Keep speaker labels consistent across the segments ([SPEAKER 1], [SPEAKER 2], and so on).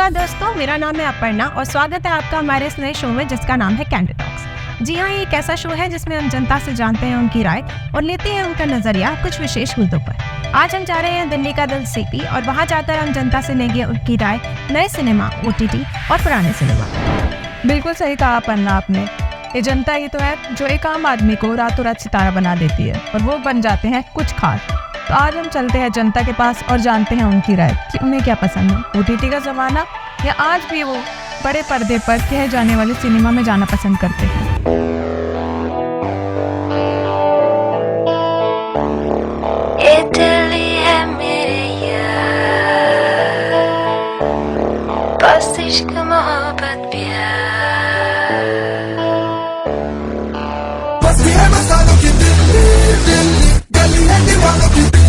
[SPEAKER 1] नमस्कार दोस्तों, मेरा नाम है अपर्णा और स्वागत है आपका हमारे इस नए शो में जिसका नाम है कैंडिड टॉक्स। जी हाँ, ये एक ऐसा शो है जिसमें हम जनता से जानते हैं उनकी राय और लेते हैं उनका नजरिया कुछ विशेष मुद्दों पर। आज हम जा रहे हैं दिल्ली का दिल सीपी और वहाँ जाकर हम जनता से लेंगे उनकी राय नए सिनेमा, OTT और पुराने सिनेमा।
[SPEAKER 2] बिल्कुल सही कहा अपर्णा आपने। ये जनता ही तो है जो एक आम आदमी को रातों रात सितारा बना देती है और वो बन जाते हैं कुछ खास। तो आज हम चलते हैं जनता के पास और जानते हैं उनकी राय कि उन्हें क्या पसंद है, OTT का ज़माना या आज भी वो बड़े पर्दे पर कहे जाने वाले सिनेमा में जाना पसंद करते हैं।
[SPEAKER 3] दिल्ली है मेरे यार, बस इश्क मोहब्बत प्यार,
[SPEAKER 4] बस्ती है मस्तानों की दिल्ली, दिल्ली गली है दीवानों की दिल्ली,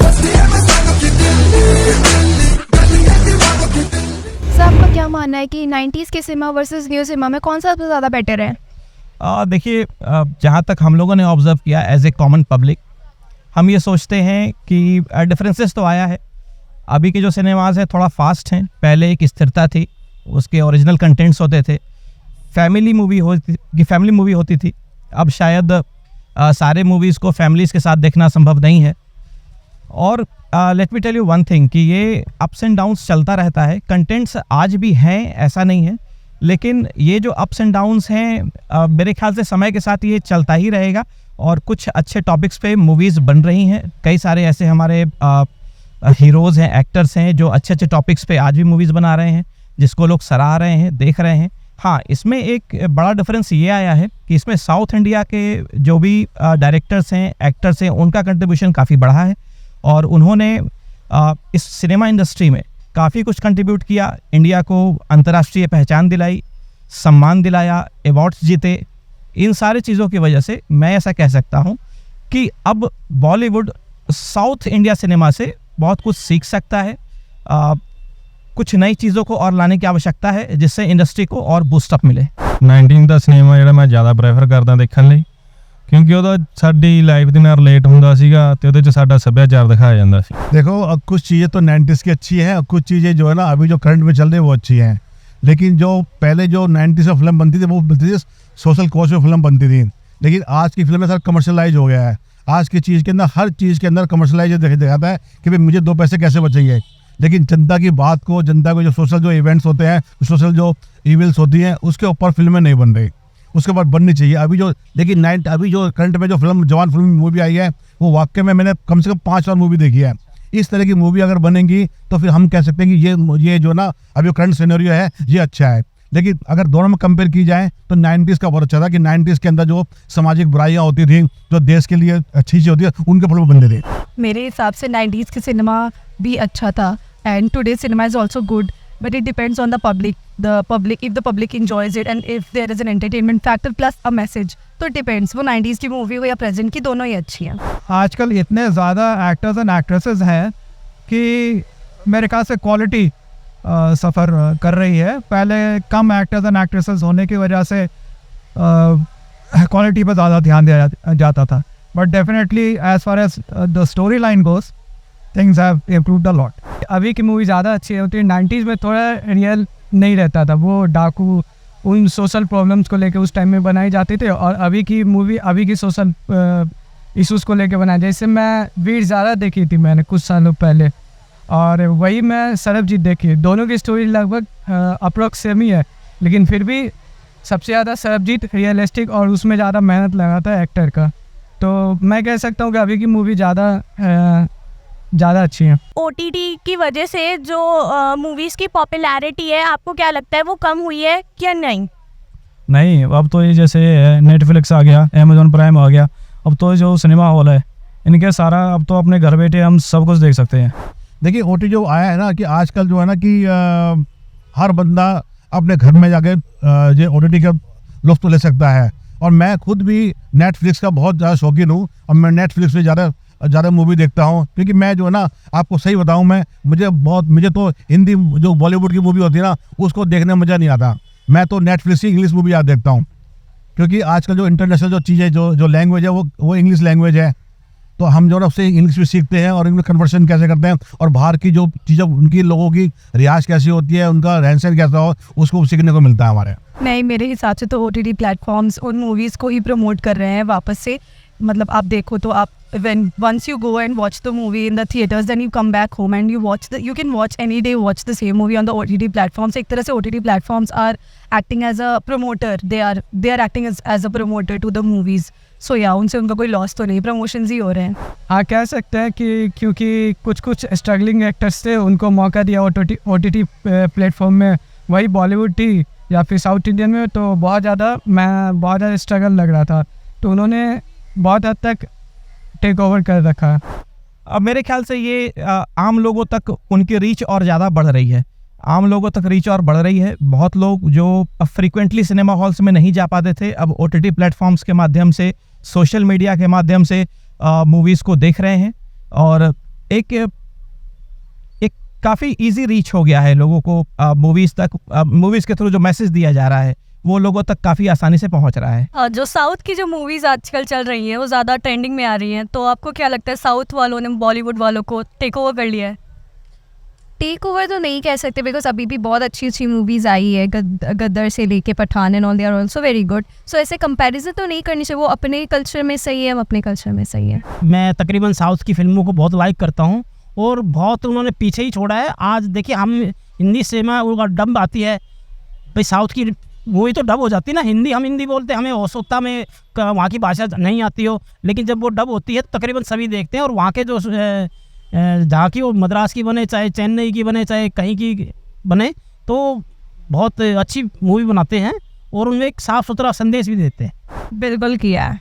[SPEAKER 4] बस्ती है मस्तानों की दिल्ली, दिल्ली गली है दीवानों की दिल्ली।
[SPEAKER 2] सर, आपका क्या मानना है कि 90s के सिनेमा वर्सेस न्यू सिनेमा में कौन सा सबसे ज़्यादा बेटर है?
[SPEAKER 5] देखिए, जहाँ तक हम लोगों ने ऑब्ज़र्व किया एज ए कॉमन पब्लिक, हम ये सोचते हैं कि डिफरेंसेस तो आया है। अभी के जो सिनेमाज हैं थोड़ा फास्ट हैं, पहले एक स्थिरता थी, उसके ओरिजिनल कंटेंट्स होते थे, फैमिली मूवी होती थी। अब शायद सारे मूवीज़ को फैमिलीज़ के साथ देखना संभव नहीं है। और let me tell you one thing कि ये अप्स एंड डाउन्स चलता रहता है। कंटेंट्स आज भी हैं, ऐसा नहीं है, लेकिन ये जो अप्स एंड डाउन्स हैं मेरे ख्याल से समय के साथ ये चलता ही रहेगा। और कुछ अच्छे टॉपिक्स पे मूवीज़ बन रही हैं। कई सारे ऐसे हमारे हीरोज़ हैं, एक्टर्स हैं जो अच्छे अच्छे टॉपिक्स पे आज भी मूवीज़ बना रहे हैं, जिसको लोग सराह रहे हैं, देख रहे हैं। हाँ, इसमें एक बड़ा डिफरेंस ये आया है कि इसमें साउथ इंडिया के जो भी डायरेक्टर्स हैं, एक्टर्स हैं, उनका कंट्रीब्यूशन काफ़ी बढ़ा है और उन्होंने इस सिनेमा इंडस्ट्री में काफ़ी कुछ कंट्रीब्यूट किया, इंडिया को अंतर्राष्ट्रीय पहचान दिलाई, सम्मान दिलाया, अवार्ड्स जीते। इन सारी चीज़ों की वजह से मैं ऐसा कह सकता हूँ कि अब बॉलीवुड साउथ इंडिया सिनेमा से बहुत कुछ सीख सकता है। कुछ नई चीज़ों को और लाने की आवश्यकता है जिससे इंडस्ट्री को और बूस्टअप मिले।
[SPEAKER 6] 19 ਦਾ ਸਿਨੇਮਾ ਜਿਹੜਾ ਮੈਂ ਜ਼ਿਆਦਾ ਪ੍ਰੈਫਰ ਕਰਦਾ ਦੇਖਣ ਲਈ, ਕਿਉਂਕਿ ਉਹਦਾ ਸਾਡੀ ਲਾਈਫ ਦੇ ਨਾਲ ਰਿਲੇਟ ਹੁੰਦਾ ਸੀਗਾ ਤੇ ਉਹਦੇ 'ਚ ਸਾਡਾ ਸੱਭਿਆਚਾਰ दिखाया ਜਾਂਦਾ ਸੀ।
[SPEAKER 7] देखो, अब कुछ चीज़ें तो 90s की अच्छी हैं और कुछ चीज़ें जो है ना अभी जो करंट में चल रही है वो अच्छी हैं। लेकिन जो पहले जो 90s में फिल्म बनती थी वो बनती थी सोशल कॉज पे फिल्म बनती थी। लेकिन आज की फिल्म में सर कमर्शलाइज हो गया है। आज की चीज़ के अंदर हर चीज़ के अंदर कमर्शलाइज दिखाता है कि भाई मुझे दो पैसे कैसे बचेंगे। लेकिन जनता की बात को, जनता को जो सोशल जो इवेंट्स होते हैं, सोशल जो इवेंट्स होती हैं, उसके ऊपर फिल्में नहीं बन रही, उसके बाद बननी चाहिए। अभी जो करंट में जो फिल्म जवान फिल्म मूवी आई है वो वाकई में मैंने कम से कम 5 बार मूवी देखी है। इस तरह की मूवी अगर बनेंगी तो फिर हम कह सकते हैं कि ये जो ना अभी करंट सिनेरियो है ये अच्छा है। लेकिन अगर दोनों में कंपेयर की जाए तो 90s का बहुत अच्छा था कि 90s के अंदर जो सामाजिक बुराइयां होती थी, जो देश के लिए अच्छी चीज़ होती है, उनके फिल्म बनते थे।
[SPEAKER 2] मेरे हिसाब से 90s के सिनेमा भी अच्छा था and today cinema is also good, but it depends on the public if the public enjoys it and if there is an entertainment factor plus a message, तो इट डिपेंड्स। वो 90s की movie हो या present की, दोनों ही अच्छी हैं।
[SPEAKER 8] आजकल इतने ज़्यादा एक्टर्स एंड एक्ट्रेसेस हैं कि मेरे ख्याल से क्वालिटी सफ़र कर रही है। पहले कम एक्टर्स एंड एक्ट्रेसेस होने की वजह से क्वालिटी पर ज़्यादा ध्यान दिया जाता था, but definitely as far as the story line goes things have improved a lot. अभी की मूवी ज़्यादा अच्छी होती है। 90s में थोड़ा रियल नहीं रहता था, वो डाकू उन सोशल प्रॉब्लम्स को लेकर उस टाइम में बनाई जाती थी, और अभी की मूवी अभी की सोशल इशूज़ को लेकर बनाई। जैसे मैं वीर ज़ारा देखी थी मैंने कुछ सालों पहले, और वही मैं सरबजीत देखी। दोनों की स्टोरी लगभग अप्रोक्स सेम ही है, लेकिन फिर भी सबसे ज़्यादा सरबजीत रियलिस्टिक और उसमें ज़्यादा मेहनत लगाता है एक्टर का। तो मैं कह सकता हूँ कि अभी की मूवी ज़्यादा अच्छी है।
[SPEAKER 1] OTT की वजह से जो मूवीज़ की पॉपुलैरिटी है, आपको क्या लगता है वो कम हुई है या नहीं?
[SPEAKER 6] नहीं, अब तो ये जैसे नेटफ्लिक्स आ गया, अमेजोन प्राइम आ गया, अब तो जो सिनेमा हॉल है इनके सारा अब तो अपने घर बैठे हम सब कुछ देख सकते हैं।
[SPEAKER 7] देखिए, OTT जो आया है ना कि आजकल जो है ना कि हर बंदा अपने घर में जाके ये OTT का लुत्फ़ ले सकता है। और मैं खुद भी नेटफ्लिक्स का बहुत ज़्यादा शौकीन हूँ और मैं नेटफ्लिक्स पे ज़्यादा मूवी देखता हूँ, क्योंकि मैं जो है ना आपको सही बताऊँ, मुझे तो हिंदी जो बॉलीवुड की मूवी होती है ना उसको देखने में मज़ा नहीं आता। मैं तो नेटफ्लिक्स की इंग्लिश मूवी याद देखता हूँ, क्योंकि आजकल जो इंटरनेशनल जो चीज़ें जो लैंग्वेज है वो इंग्लिश लैंग्वेज है। तो हम जो है उससे इंग्लिश भी सीखते हैं और इंग्लिश कन्वर्सेशन कैसे करते हैं और बाहर की जो चीज़ें उनकी लोगों की रियाज कैसी होती है, उनका रहन सहन कैसा हो, उसको सीखने को मिलता है हमारे।
[SPEAKER 2] नहीं, मेरे हिसाब से तो OTT प्लेटफॉर्म्स उन मूवीज़ को ही प्रमोट कर रहे हैं वापस से। मतलब आप देखो तो आप once you go and watch the movie in the theaters, then you come back home and you can watch any day watch the same movie on the OTT platforms. एक तरह से OTT platforms are acting as a promoter. They are acting as a promoter to the movies. So yeah, उनसे उनका कोई loss तो नहीं, promotions ही हो रहे हैं।
[SPEAKER 8] हाँ, कह सकते हैं कि क्योंकि कुछ स्ट्रगलिंग एक्टर्स थे, उनको मौका दिया OTT प्लेटफॉर्म में, वही बॉलीवुड थी या फिर साउथ इंडियन में तो बहुत ज़्यादा स्ट्रगल लग रहा था, तो उन्होंने बहुत हद तक टेक ओवर कर रखा है।
[SPEAKER 5] अब मेरे ख्याल से ये आम लोगों तक उनकी रीच और ज़्यादा बढ़ रही है, बहुत लोग जो फ्रीक्वेंटली सिनेमा हॉल्स में नहीं जा पाते थे, अब OTT प्लेटफॉर्म्स के माध्यम से, सोशल मीडिया के माध्यम से मूवीज़ को देख रहे हैं और एक काफ़ी इजी रीच हो गया है लोगों को मूवीज़ तक। मूवीज़ के थ्रू जो मैसेज दिया जा रहा है वो लोगों तक काफ़ी आसानी से पहुंच रहा है।
[SPEAKER 9] जो साउथ की जो मूवीज़ आजकल चल रही हैं वो ज़्यादा ट्रेंडिंग में आ रही हैं, तो आपको क्या लगता है साउथ वालों ने बॉलीवुड वालों को टेक ओवर कर लिया है?
[SPEAKER 1] टेक ओवर तो नहीं कह सकते, बिकॉज अभी भी बहुत अच्छी मूवीज़ आई है, गद्दर से लेके Pathaan and all, they are also very good. So ऐसे कंपैरिजन तो नहीं करनी चाहिए, वो अपने कल्चर में सही है, हम अपने कल्चर में सही है।
[SPEAKER 10] मैं तकरीबन साउथ की फिल्मों को बहुत लाइक करता हूँ और बहुत उन्होंने पीछे ही छोड़ा है। आज देखिए हम हिंदी सिनेमा उनका डब आती है, भाई साउथ की मूवी तो डब हो जाती है ना, हम हिंदी बोलते हैं, हमें हो सकता में वहाँ की भाषा नहीं आती हो, लेकिन जब वो डब होती है तो तकरीबन सभी देखते हैं। और वहाँ के जो जहाँ की वो मद्रास की बने, चाहे चेन्नई की बने, चाहे कहीं की बने, तो बहुत अच्छी मूवी बनाते हैं और उनमें एक साफ़ सुथरा संदेश भी देते हैं।
[SPEAKER 2] बिल्कुल किया है।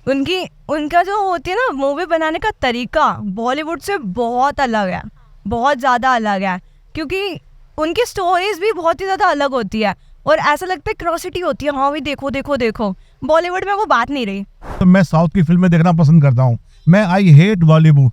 [SPEAKER 2] उनका जो होती है ना मूवी बनाने का तरीका बॉलीवुड से बहुत अलग है, बहुत ज़्यादा अलग है, क्योंकि उनकी स्टोरीज भी बहुत ही ज़्यादा अलग होती है और ऐसा लगता है क्रॉसिटी होती है, हाँ भी देखो। बॉलीवुड में वो बात नहीं रही।
[SPEAKER 7] तो मैं साउथ की फिल्में देखना पसंद करता हूँ। मैं आई हेट बॉलीवुड,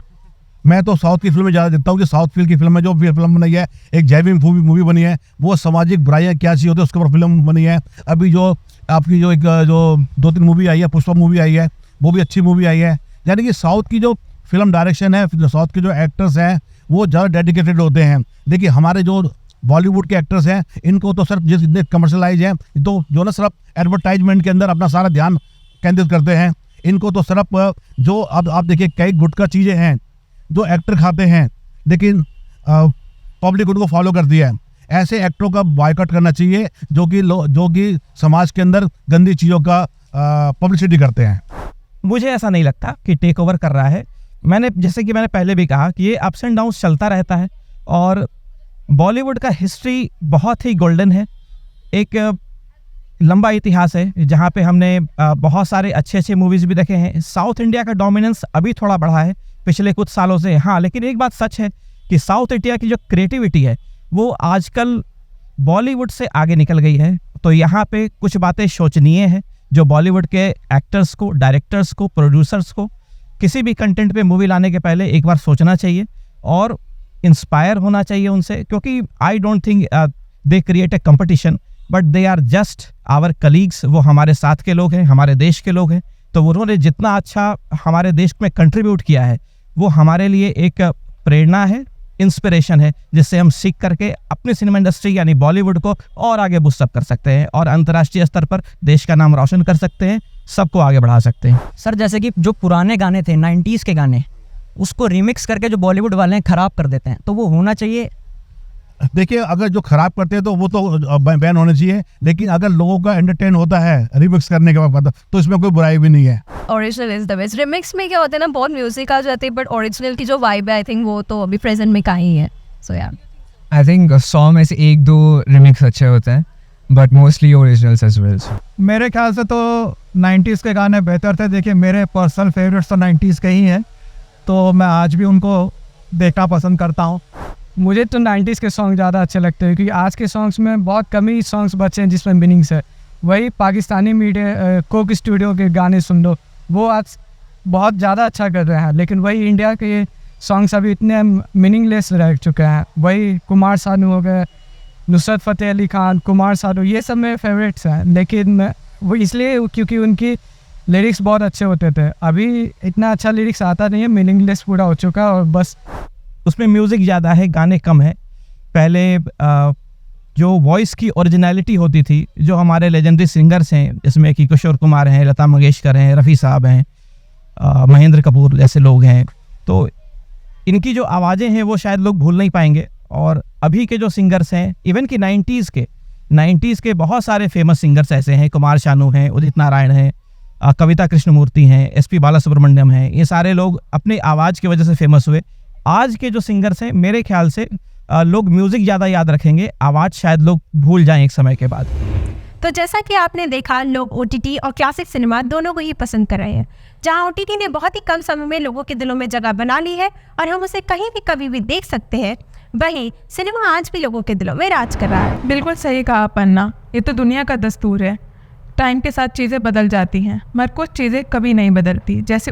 [SPEAKER 7] मैं तो साउथ की फिल्में ज़्यादा देखता हूँ कि साउथ की फिल्म में जो फिल्म बनी है, एक जैविक मूवी बनी है, वो सामाजिक बुराइयाँ क्या सी होती है उसके ऊपर फिल्म बनी है। अभी जो आपकी जो 2-3 मूवी आई है, पुष्पा मूवी आई है, वो भी अच्छी मूवी आई है। यानी कि साउथ की जो फिल्म डायरेक्शन है, साउथ के जो एक्टर्स हैं वो ज़्यादा डेडिकेटेड होते हैं। देखिए हमारे जो बॉलीवुड के एक्टर्स हैं इनको तो सिर्फ जितने कमर्शलाइज हैं तो जो ना सिर्फ एडवर्टाइजमेंट के अंदर अपना सारा ध्यान केंद्रित करते हैं। इनको तो सिर्फ जो अब आप देखिए कई गुटखा चीज़ें हैं जो एक्टर खाते हैं, लेकिन पब्लिक उनको फॉलो करती है। ऐसे एक्टरों का बॉयकॉट करना चाहिए जो कि समाज के अंदर गंदी चीज़ों का पब्लिसिटी करते हैं।
[SPEAKER 5] मुझे ऐसा नहीं लगता कि टेक ओवर कर रहा है। जैसे कि मैंने पहले भी कहा कि ये अप्स एंड डाउन्स चलता रहता है और बॉलीवुड का हिस्ट्री बहुत ही गोल्डन है, एक लंबा इतिहास है जहाँ पे हमने बहुत सारे अच्छे मूवीज़ भी देखे हैं। साउथ इंडिया का डोमिनेंस अभी थोड़ा बढ़ा है पिछले कुछ सालों से, हाँ, लेकिन एक बात सच है कि साउथ इंडिया की जो क्रिएटिविटी है वो आजकल बॉलीवुड से आगे निकल गई है। तो यहाँ पे कुछ बातें शोचनीय है जो बॉलीवुड के एक्टर्स को, डायरेक्टर्स को, प्रोड्यूसर्स को किसी भी कंटेंट पे मूवी लाने के पहले एक बार सोचना चाहिए और इंस्पायर होना चाहिए उनसे, क्योंकि I don't think they create a competition but they are just our colleagues. वो हमारे साथ के लोग हैं, हमारे देश के लोग हैं, तो उन्होंने जितना अच्छा हमारे देश में कंट्रीब्यूट किया है वो हमारे लिए एक प्रेरणा है, इंस्पिरेशन है, जिससे हम सीख करके अपनी सिनेमा इंडस्ट्री यानी बॉलीवुड को और आगे बूस्टअप कर सकते हैं और अंतर्राष्ट्रीय स्तर पर देश का नाम रोशन कर सकते हैं, सबको आगे बढ़ा सकते हैं।
[SPEAKER 10] सर जैसे कि जो पुराने गाने थे 90s के गाने, उसको रिमिक्स करके जो बॉलीवुड वाले ख़राब कर देते हैं, तो वो होना चाहिए।
[SPEAKER 7] देखिए अगर जो खराब करते हैं तो वो तो बैन होने चाहिए, लेकिन अगर लोगों का एंटरटेन होता है रिमिक्स करने के बाद तो इसमें कोई बुराई भी नहीं है।
[SPEAKER 9] Original is the best. Remix में क्या होता है ना, बहुत म्यूजिक आ जाती है, बट ओरिजिनल की जो वाइब है आई थिंक वो तो अभी प्रेजेंट में कहीं है। सो या
[SPEAKER 11] आई थिंक 100 में से 1-2 रिमिक्स अच्छे होते हैं but mostly originals as well.
[SPEAKER 8] मेरे ख्याल से तो 90s के गाने बेहतर थे। देखिए मेरे पर्सनल फेवरेट्स तो 90s के ही हैं, तो मैं आज भी उनको देखना पसंद करता हूँ।
[SPEAKER 2] मुझे तो 90s के सॉन्ग ज़्यादा अच्छे लगते हैं, क्योंकि आज के सॉन्ग्स में बहुत कम ही सॉन्ग्स बचे हैं जिसमें मीनिंग्स है। वही पाकिस्तानी मीडिया कोक स्टूडियो के गाने सुन लो, वो आज बहुत ज़्यादा अच्छा कर रहे हैं, लेकिन वही इंडिया के सॉन्ग्स अभी इतने मीनिंगलेस रह चुके हैं। वही कुमार सानू हो गए, नुसरत फ़तेह अली खान, कुमार सानू, ये सब मेरे फेवरेट्स हैं, लेकिन वो इसलिए क्योंकि उनकी
[SPEAKER 8] लिरिक्स बहुत अच्छे होते थे। अभी इतना अच्छा लिरिक्स आता नहीं है, मीनिंगलेस पूरा हो चुका है और बस
[SPEAKER 5] उसमें म्यूज़िक ज़्यादा है, गाने कम है। पहले जो वॉइस की ओरिजिनलिटी होती थी, जो हमारे लेजेंडरी सिंगर्स हैं, जिसमें कि किशोर कुमार हैं, लता मंगेशकर हैं, रफ़ी साहब हैं, महेंद्र कपूर जैसे लोग हैं, तो इनकी जो आवाज़ें हैं वो शायद लोग भूल नहीं पाएंगे। और अभी के जो सिंगर्स हैं, इवन कि 90s के बहुत सारे फेमस सिंगर्स ऐसे हैं, कुमार शानू हैं, उदित नारायण हैं, कविता कृष्णमूर्ति हैं, SP बालासुब्रमण्यम हैं, ये सारे लोग अपनी आवाज़ की वजह से फेमस हुए। आज के जो सिंगर्स हैं, मेरे ख्याल से लोग म्यूज़िक ज़्यादा याद रखेंगे, आवाज़ शायद लोग भूल जाएं एक समय के बाद।
[SPEAKER 1] तो जैसा कि आपने देखा, लोग OTT और क्लासिक सिनेमा दोनों को ही पसंद कर रहे हैं। जहां OTT ने बहुत ही कम समय में लोगों के दिलों में जगह बना ली है और हम उसे कहीं भी कभी भी देख सकते हैं, वहीं सिनेमा आज भी लोगों के दिलों में राज कर रहा है।
[SPEAKER 2] बिल्कुल सही कहा पन्ना, ये तो दुनिया का दस्तूर है। टाइम के साथ चीज़ें बदल जाती हैं मगर कुछ चीज़ें कभी नहीं बदलती। जैसे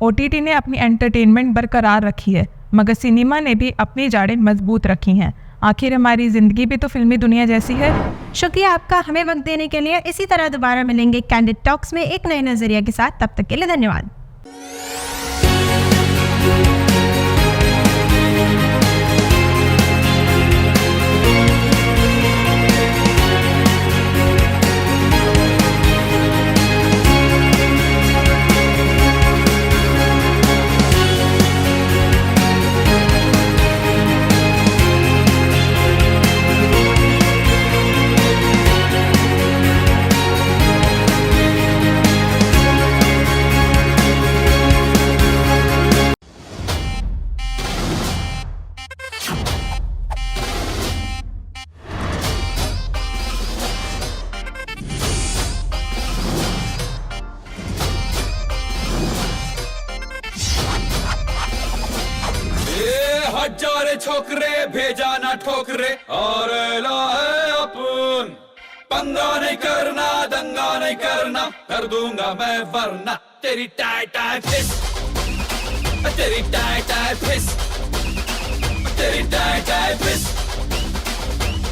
[SPEAKER 2] OTT ने अपनी एंटरटेनमेंट बरकरार रखी है, मगर सिनेमा ने भी अपनी जड़ें मजबूत रखी हैं। आखिर हमारी ज़िंदगी भी तो फिल्मी दुनिया जैसी है।
[SPEAKER 1] शुक्रिया आपका हमें वक्त देने के लिए। इसी तरह दोबारा मिलेंगे कैंडिड टॉक्स में एक नए नज़रिया के साथ। तब तक के लिए धन्यवाद।
[SPEAKER 4] हजारे छोकरे भेजा ना ठोकरे और लाए अपन। पंगा नहीं करना, दंगा नहीं करना, कर दूंगा मैं वरना। तेरी टाई टाई फिस, तेरी टाई टाई फिस, तेरी टाई टाई फिस,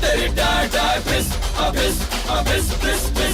[SPEAKER 4] तेरी टाई टाई फिस, अभिस अभिस फिस फिस।